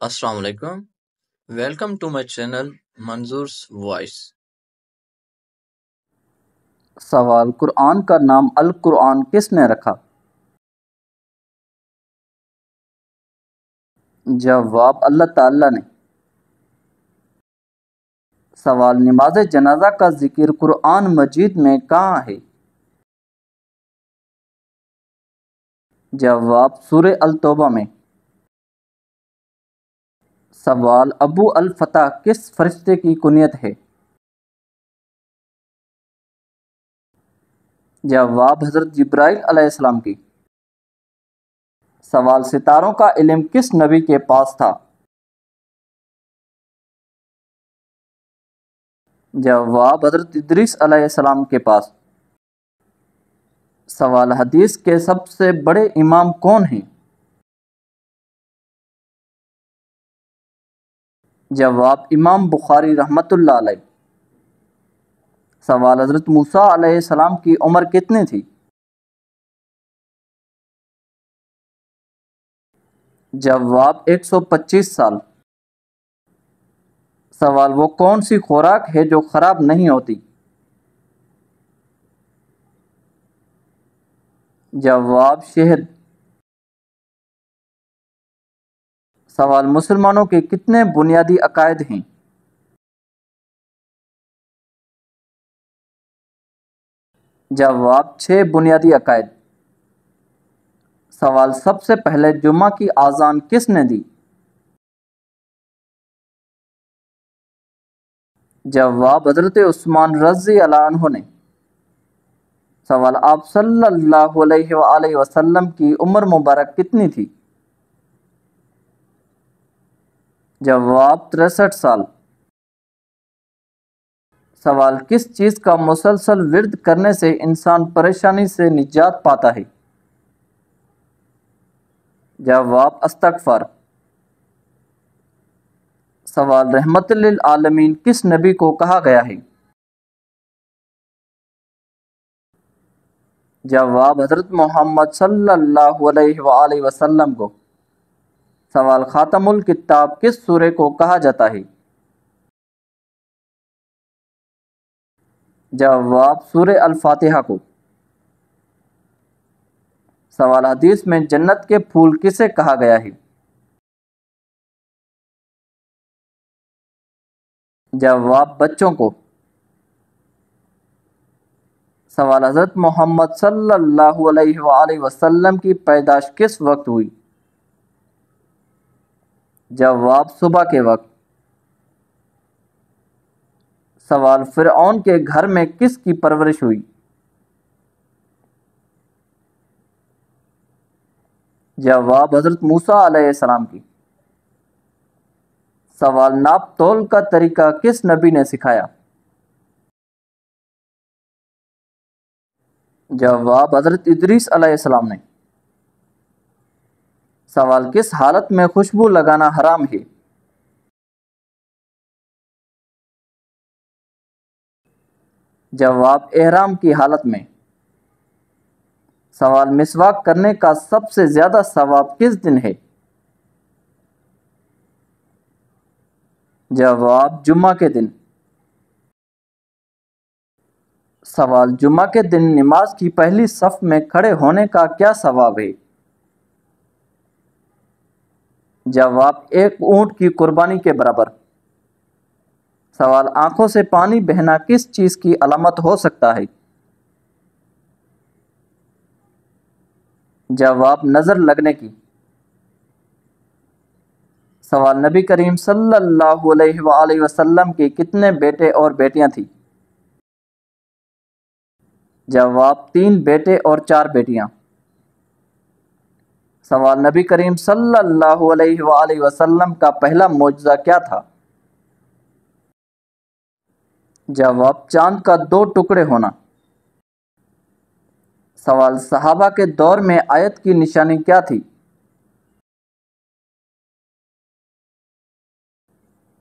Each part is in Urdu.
Assalamu alaikum. Welcome to my channel Manzoor's Voice. سوال: قرآن کا نام القرآن کس نے رکھا؟ جواب: اللہ تعالیٰ نے۔ سوال: نماز جنازہ کا ذکر قرآن مجید میں کہاں ہے؟ جواب: سورہ التوبہ میں۔ سوال: ابو الفتح کس فرشتے کی کنیت ہے؟ جواب: حضرت جبرائیل علیہ السلام کی۔ سوال: ستاروں کا علم کس نبی کے پاس تھا؟ جواب: حضرت ادریس علیہ السلام کے پاس۔ سوال: حدیث کے سب سے بڑے امام کون ہیں؟ جواب: امام بخاری رحمۃ اللہ علیہ۔ سوال: حضرت موسیٰ علیہ السلام کی عمر کتنی تھی؟ جواب: 125 سال۔ سوال: وہ کون سی خوراک ہے جو خراب نہیں ہوتی؟ جواب: شہد۔ سوال: مسلمانوں کے کتنے بنیادی عقائد ہیں؟ جواب: 6 بنیادی عقائد۔ سوال: سب سے پہلے جمعہ کی اذان کس نے دی؟ جواب: حضرت عثمان رضی اللہ عنہ نے۔ سوال: آپ صلی اللہ علیہ وآلہ وسلم کی عمر مبارک کتنی تھی؟ جواب: 63 سال۔ سوال: کس چیز کا مسلسل ورد کرنے سے انسان پریشانی سے نجات پاتا ہے؟ جواب: استغفار۔ سوال: رحمت للعالمین کس نبی کو کہا گیا ہے؟ جواب: حضرت محمد صلی اللہ علیہ وآلہ وسلم کو۔ سوال: خاتم الکتاب کس سورہ کو کہا جاتا ہے؟ جواب: سورہ الفاتحہ کو۔ سوال: حدیث میں جنت کے پھول کسے کہا گیا ہے؟ جواب: بچوں کو۔ سوال: حضرت محمد صلی اللہ علیہ وآلہ وسلم کی پیدائش کس وقت ہوئی؟ جواب: صبح کے وقت۔ سوال: فرعون کے گھر میں کس کی پرورش ہوئی؟ جواب: حضرت موسیٰ علیہ السلام کی۔ سوال: ناپ تول کا طریقہ کس نبی نے سکھایا؟ جواب: حضرت ادریس علیہ السلام نے۔ سوال: کس حالت میں خوشبو لگانا حرام ہے؟ جواب: احرام کی حالت میں۔ سوال: مسواک کرنے کا سب سے زیادہ ثواب کس دن ہے؟ جواب: جمعہ کے دن۔ سوال: جمعہ کے دن نماز کی پہلی صف میں کھڑے ہونے کا کیا ثواب ہے؟ جواب: 1 اونٹ کی قربانی کے برابر۔ سوال: آنکھوں سے پانی بہنا کس چیز کی علامت ہو سکتا ہے؟ جواب: نظر لگنے کی۔ سوال: نبی کریم صلی اللہ علیہ وآلہ وسلم کے کتنے بیٹے اور بیٹیاں تھیں؟ جواب: 3 بیٹے اور 4 بیٹیاں۔ سوال: نبی کریم صلی اللہ علیہ وآلہ وسلم کا پہلا معجزہ کیا تھا؟ جواب: چاند کا 2 ٹکڑے ہونا۔ سوال: صحابہ کے دور میں آیت کی نشانی کیا تھی؟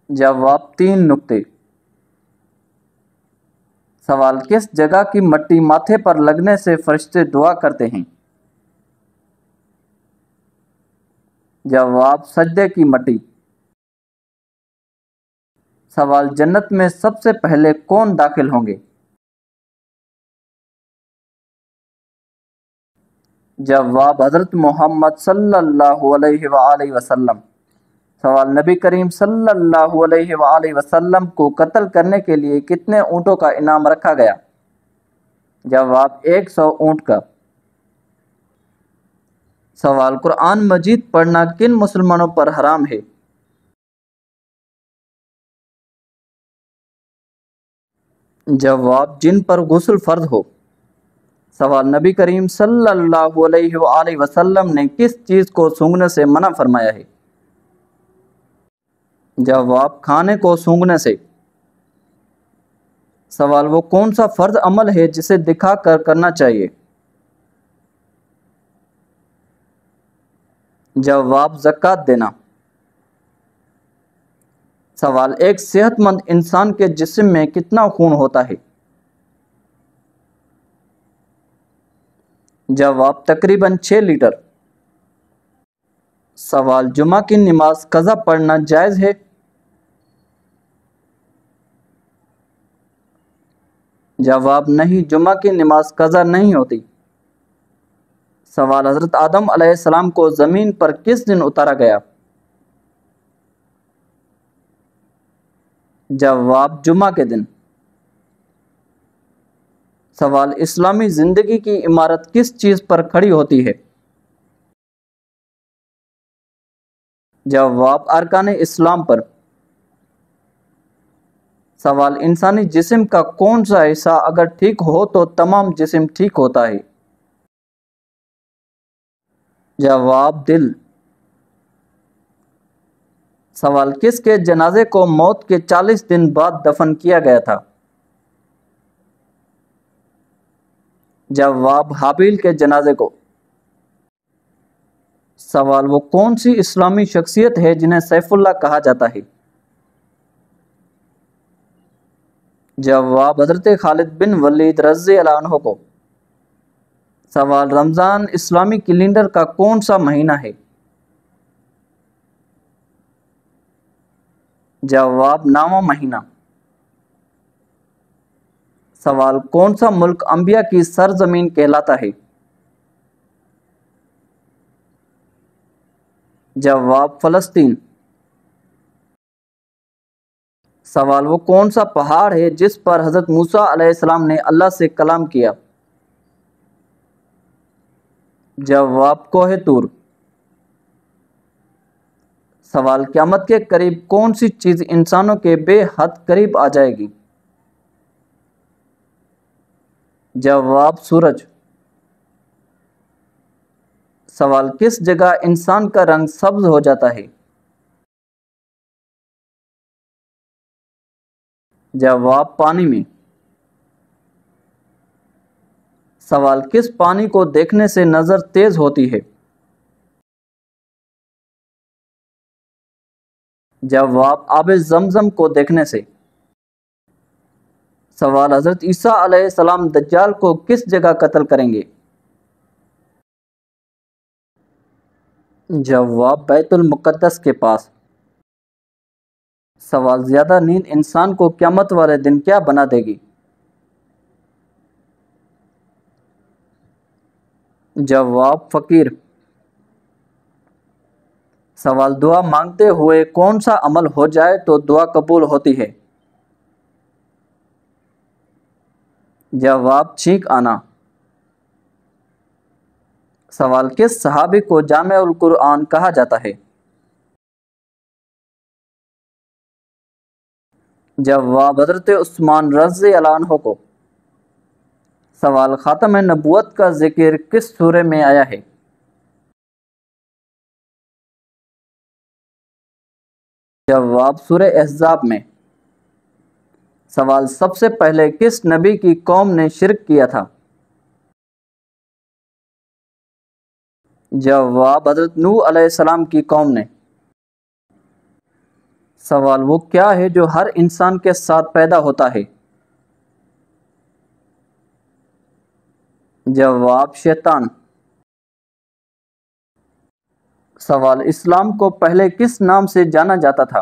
جواب: 3 نقطے۔ سوال: کس جگہ کی مٹی ماتھے پر لگنے سے فرشتے دعا کرتے ہیں؟ جواب: سجدے کی مٹی۔ سوال جنت میں سب سے پہلے کون داخل ہوں گے؟ جواب حضرت محمد صلی اللہ علیہ وآلہ وسلم۔ سوال نبی کریم صلی اللہ علیہ وآلہ وسلم کو قتل کرنے کے لیے کتنے اونٹوں کا انعام رکھا گیا؟ جواب 100 اونٹ کا۔ سوال قرآن مجید پڑھنا کن مسلمانوں پر حرام ہے؟ جواب جن پر غسل فرض ہو۔ سوال نبی کریم صلی اللہ علیہ وآلہ وسلم نے کس چیز کو سونگھنے سے منع فرمایا ہے؟ جواب کھانے کو سونگھنے سے۔ سوال وہ کون سا فرض عمل ہے جسے دکھا کر کرنا چاہیے؟ جواب زکوٰۃ دینا۔ سوال ایک صحت مند انسان کے جسم میں کتنا خون ہوتا ہے؟ جواب تقریباً 6 لیٹر۔ سوال جمعہ کی نماز قضا پڑھنا جائز ہے؟ جواب نہیں، جمعہ کی نماز قضا نہیں ہوتی۔ سوال حضرت آدم علیہ السلام کو زمین پر کس دن اتارا گیا؟ جواب جمعہ کے دن۔ سوال اسلامی زندگی کی عمارت کس چیز پر کھڑی ہوتی ہے؟ جواب ارکان اسلام پر۔ سوال انسانی جسم کا کون سا حصہ اگر ٹھیک ہو تو تمام جسم ٹھیک ہوتا ہے؟ جواب دل۔ سوال کس کے جنازے کو موت کے 40 دن بعد دفن کیا گیا تھا؟ جواب حابیل کے جنازے کو۔ سوال وہ کون سی اسلامی شخصیت ہے جنہیں سیف اللہ کہا جاتا ہے؟ جواب حضرت خالد بن ولید رضی اللہ عنہ کو۔ سوال رمضان اسلامی کیلنڈر کا کون سا مہینہ ہے؟ جواب 9واں مہینہ۔ سوال کون سا ملک انبیاء کی سرزمین کہلاتا ہے؟ جواب فلسطین۔ سوال وہ کون سا پہاڑ ہے جس پر حضرت موسیٰ علیہ السلام نے اللہ سے کلام کیا؟ جواب کوہ طور۔ سوال قیامت کے قریب کون سی چیز انسانوں کے بے حد قریب آ جائے گی؟ جواب سورج۔ سوال کس جگہ انسان کا رنگ سبز ہو جاتا ہے؟ جواب پانی میں۔ سوال کس پانی کو دیکھنے سے نظر تیز ہوتی ہے؟ جواب آب زمزم کو دیکھنے سے۔ سوال حضرت عیسیٰ علیہ السلام دجال کو کس جگہ قتل کریں گے؟ جواب بیت المقدس کے پاس۔ سوال زیادہ نیند انسان کو قیامت والے دن کیا بنا دے گی؟ جواب فقیر۔ سوال دعا مانگتے ہوئے کون سا عمل ہو جائے تو دعا قبول ہوتی ہے؟ جواب چھینک آنا۔ سوال کس صحابی کو جامع القرآن کہا جاتا ہے؟ جواب حضرت عثمان رضی اللہ عنہ کو۔ سوال خاتم نبوت کا ذکر کس سورہ میں آیا ہے؟ جواب سورہ احزاب میں۔ سوال سب سے پہلے کس نبی کی قوم نے شرک کیا تھا؟ جواب حضرت نوح علیہ السلام کی قوم نے۔ سوال وہ کیا ہے جو ہر انسان کے ساتھ پیدا ہوتا ہے؟ جواب شیطان۔ سوال اسلام کو پہلے کس نام سے جانا جاتا تھا؟